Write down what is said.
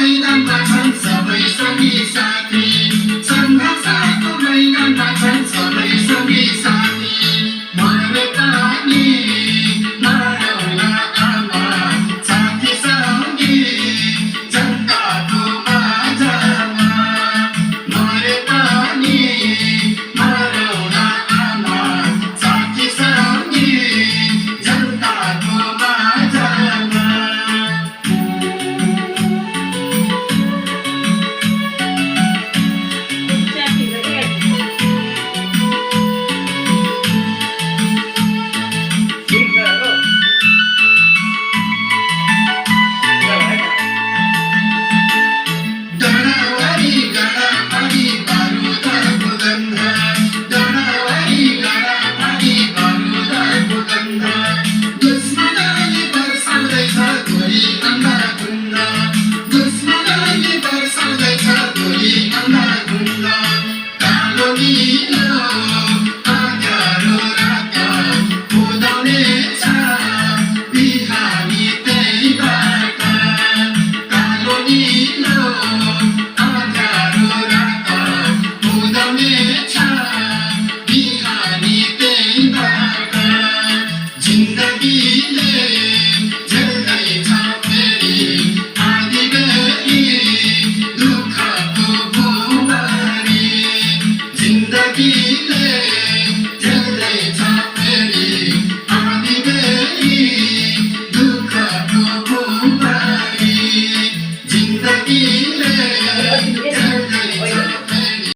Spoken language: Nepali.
मैदानमा छन् सबै सङ्गी साथी, सङ्घर्षको मैदानमा छन् सबै सङ्गी साथी। मरे पनि मरौँला आमा, साथी सङ्गी जनताको माझमा। मरे पनि मरौँला आमा, साथी सङ्गी जनताको माझमा। गडावरी गडावरी बारुदको गन्ध, गडावरी गडावरी बारुदको गन्ध। दुश्मनले बर्साउँदैछ गोली अन्धाधुन्ध, दुश्मनले बर्साउँदैछ गोली अन्धाधुन्ध। कालो नीलो अँध्यारो रात उदाउनेछ बिहानी त्यही बाटा। कालो नीलो